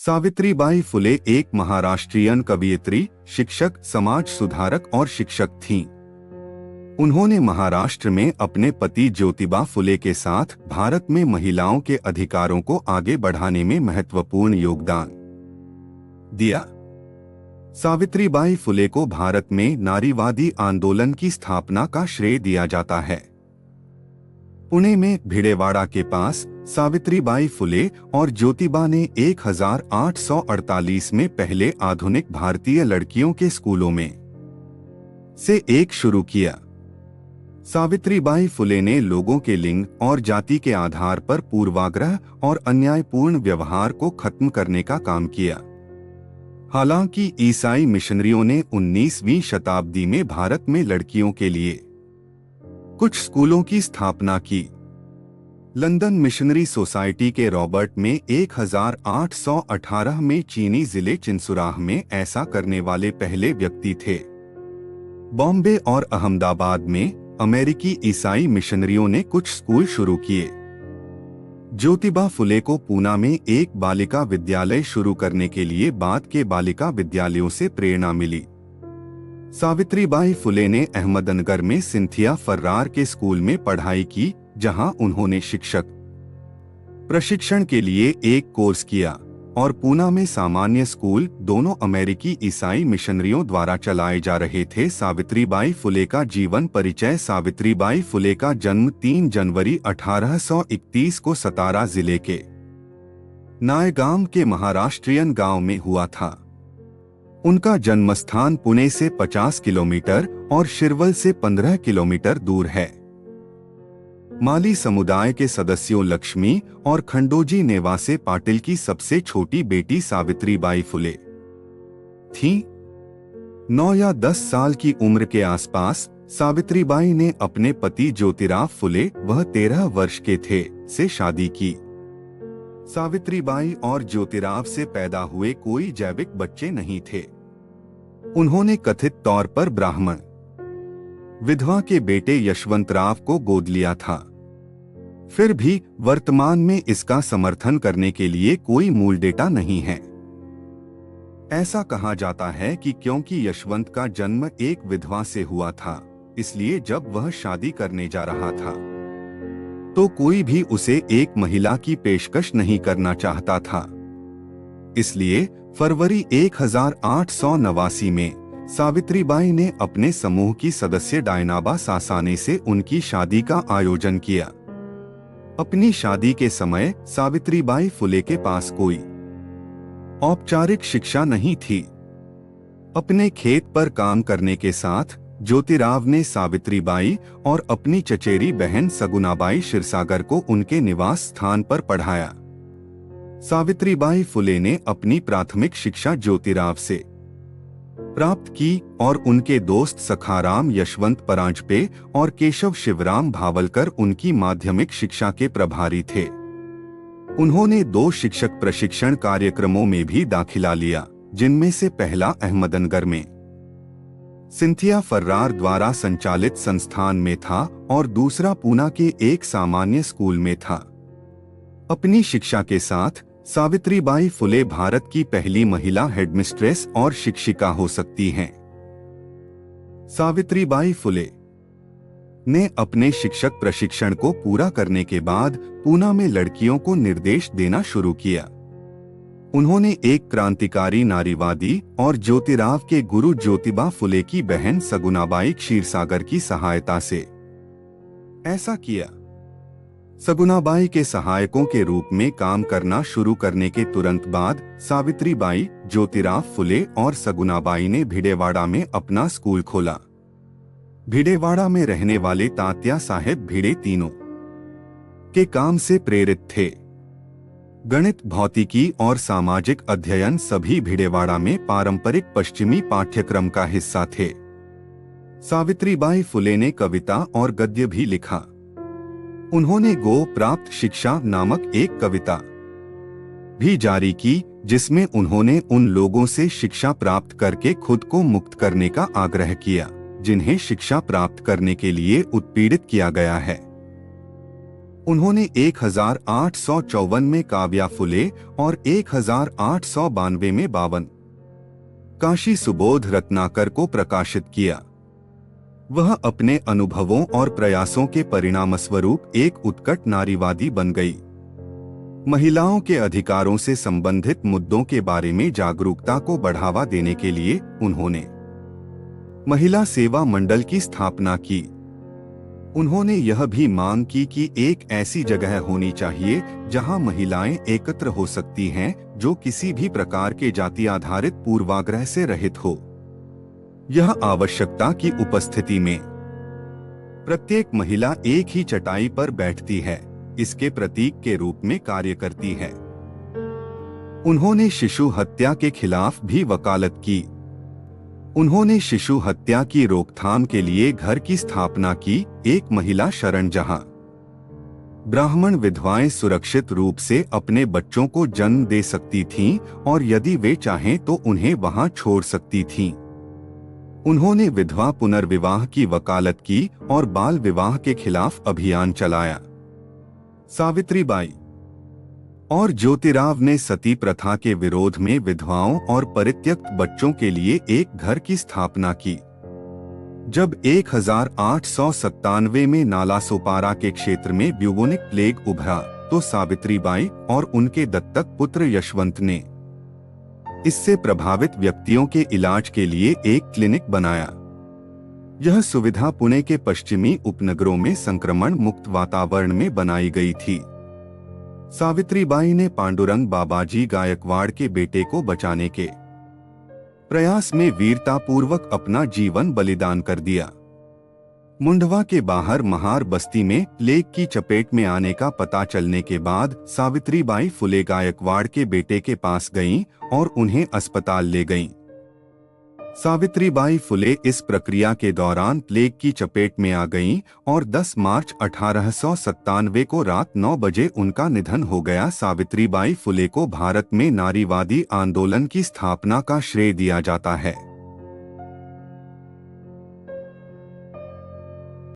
सावित्रीबाई फुले एक महाराष्ट्रीयन कवयित्री, शिक्षक, समाज सुधारक और शिक्षक थीं। उन्होंने महाराष्ट्र में अपने पति ज्योतिबा फुले के साथ भारत में महिलाओं के अधिकारों को आगे बढ़ाने में महत्वपूर्ण योगदान दिया। सावित्रीबाई फुले को भारत में नारीवादी आंदोलन की स्थापना का श्रेय दिया जाता है। पुणे में भिडेवाड़ा के पास सावित्रीबाई फुले और ज्योतिबा ने 1848 में पहले आधुनिक भारतीय लड़कियों के स्कूलों में से एक शुरू किया। सावित्रीबाई फुले ने लोगों के लिंग और जाति के आधार पर पूर्वाग्रह और अन्यायपूर्ण व्यवहार को खत्म करने का काम किया। हालांकि ईसाई मिशनरियों ने 19वीं शताब्दी में भारत में लड़कियों के लिए कुछ स्कूलों की स्थापना की। लंदन मिशनरी सोसाइटी के रॉबर्ट में 1818 में चीनी जिले चिंसुराह में ऐसा करने वाले पहले व्यक्ति थे। बॉम्बे और अहमदाबाद में अमेरिकी ईसाई मिशनरियों ने कुछ स्कूल शुरू किए। ज्योतिबा फुले को पूना में एक बालिका विद्यालय शुरू करने के लिए बाद के बालिका विद्यालयों से प्रेरणा मिली। सावित्रीबाई फुले ने अहमदनगर में सिंथिया फर्रार के स्कूल में पढ़ाई की, जहां उन्होंने शिक्षक प्रशिक्षण के लिए एक कोर्स किया, और पूना में सामान्य स्कूल, दोनों अमेरिकी ईसाई मिशनरियों द्वारा चलाए जा रहे थे। सावित्रीबाई फुले का जीवन परिचय। सावित्रीबाई फुले का जन्म 3 जनवरी 1831 को सतारा जिले के नायगाम के महाराष्ट्रियन गांव में हुआ था। उनका जन्मस्थान पुणे से 50 किलोमीटर और शिरवल से 15 किलोमीटर दूर है। माली समुदाय के सदस्यों लक्ष्मी और खंडोजी नेवासे पाटिल की सबसे छोटी बेटी सावित्रीबाई फुले थीं। 9 या 10 साल की उम्र के आसपास सावित्रीबाई ने अपने पति ज्योतिराव फुले, वह 13 वर्ष के थे, से शादी की। सावित्रीबाई और ज्योतिराव से पैदा हुए कोई जैविक बच्चे नहीं थे। उन्होंने कथित तौर पर ब्राह्मण विधवा के बेटे यशवंतराव को गोद लिया था। फिर भी वर्तमान में इसका समर्थन करने के लिए कोई मूल डेटा नहीं है। ऐसा कहा जाता है कि क्योंकि यशवंत का जन्म एक विधवा से हुआ था, इसलिए जब वह शादी करने जा रहा था तो कोई भी उसे एक महिला की पेशकश नहीं करना चाहता था। इसलिए फरवरी 1889 में सावित्रीबाई ने अपने समूह की सदस्य डायनाबा सासाने से उनकी शादी का आयोजन किया। अपनी शादी के समय सावित्रीबाई फुले के पास कोई औपचारिक शिक्षा नहीं थी। अपने खेत पर काम करने के साथ ज्योतिराव ने सावित्रीबाई और अपनी चचेरी बहन सगुनाबाई क्षीरसागर को उनके निवास स्थान पर पढ़ाया। सावित्रीबाई फुले ने अपनी प्राथमिक शिक्षा ज्योतिराव से प्राप्त की और उनके दोस्त सखाराम यशवंत परांजपे और केशव शिवराम भावलकर उनकी माध्यमिक शिक्षा के प्रभारी थे। उन्होंने 2 शिक्षक प्रशिक्षण कार्यक्रमों में भी दाखिला लिया, जिनमें से पहला अहमदनगर में सिंथिया फर्रार द्वारा संचालित संस्थान में था और दूसरा पूना के एक सामान्य स्कूल में था। अपनी शिक्षा के साथ सावित्रीबाई फुले भारत की पहली महिला हेडमिस्ट्रेस और शिक्षिका हो सकती हैं। सावित्रीबाई फुले ने अपने शिक्षक प्रशिक्षण को पूरा करने के बाद पूना में लड़कियों को निर्देश देना शुरू किया। उन्होंने एक क्रांतिकारी नारीवादी और ज्योतिराव के गुरु ज्योतिबा फुले की बहन सगुनाबाई क्षीरसागर की सहायता से ऐसा किया। सगुनाबाई के सहायकों के रूप में काम करना शुरू करने के तुरंत बाद सावित्रीबाई, ज्योतिराव फुले और सगुनाबाई ने भिडेवाड़ा में अपना स्कूल खोला। भिडेवाड़ा में रहने वाले तात्या साहेब भिडे तीनों के काम से प्रेरित थे। गणित, भौतिकी और सामाजिक अध्ययन सभी भिडेवाड़ा में पारंपरिक पश्चिमी पाठ्यक्रम का हिस्सा थे। सावित्रीबाई फुले ने कविता और गद्य भी लिखा। उन्होंने गो प्राप्त शिक्षा नामक एक कविता भी जारी की, जिसमें उन्होंने उन लोगों से शिक्षा प्राप्त करके खुद को मुक्त करने का आग्रह किया, जिन्हें शिक्षा प्राप्त करने के लिए उत्पीड़ित किया गया है। उन्होंने 1854 में काव्या फुले और 1892 में बावन काशी सुबोध रत्नाकर को प्रकाशित किया। वह अपने अनुभवों और प्रयासों के परिणामस्वरूप एक उत्कट नारीवादी बन गई। महिलाओं के अधिकारों से संबंधित मुद्दों के बारे में जागरूकता को बढ़ावा देने के लिए उन्होंने महिला सेवा मंडल की स्थापना की। उन्होंने यह भी मांग की कि एक ऐसी जगह होनी चाहिए जहां महिलाएं एकत्र हो सकती हैं, जो किसी भी प्रकार के जाति आधारित पूर्वाग्रह से रहित हो। यह आवश्यकता की उपस्थिति में प्रत्येक महिला एक ही चटाई पर बैठती है, इसके प्रतीक के रूप में कार्य करती है। उन्होंने शिशु हत्या के खिलाफ भी वकालत की। उन्होंने शिशु हत्या की रोकथाम के लिए घर की स्थापना की, एक महिला शरण जहां ब्राह्मण विधवाएं सुरक्षित रूप से अपने बच्चों को जन्म दे सकती थीं और यदि वे चाहें तो उन्हें वहां छोड़ सकती थीं। उन्होंने विधवा पुनर्विवाह की वकालत की और बाल विवाह के खिलाफ अभियान चलाया। सावित्रीबाई और ज्योतिराव ने सती प्रथा के विरोध में विधवाओं और परित्यक्त बच्चों के लिए एक घर की स्थापना की। जब 1897 में नालासोपारा के क्षेत्र में ब्यूबोनिक प्लेग उभरा तो सावित्रीबाई और उनके दत्तक पुत्र यशवंत ने इससे प्रभावित व्यक्तियों के इलाज के लिए एक क्लिनिक बनाया। यह सुविधा पुणे के पश्चिमी उपनगरों में संक्रमण मुक्त वातावरण में बनाई गई थी। सावित्रीबाई ने पांडुरंग बाबाजी गायकवाड़ के बेटे को बचाने के प्रयास में वीरतापूर्वक अपना जीवन बलिदान कर दिया। मुंडवा के बाहर महार बस्ती में प्लेग की चपेट में आने का पता चलने के बाद सावित्रीबाई फुले गायकवाड़ के बेटे के पास गईं और उन्हें अस्पताल ले गईं। सावित्रीबाई फुले इस प्रक्रिया के दौरान प्लेग की चपेट में आ गईं और 10 मार्च 1897 को रात 9 बजे उनका निधन हो गया। सावित्रीबाई फुले को भारत में नारीवादी आंदोलन की स्थापना का श्रेय दिया जाता है।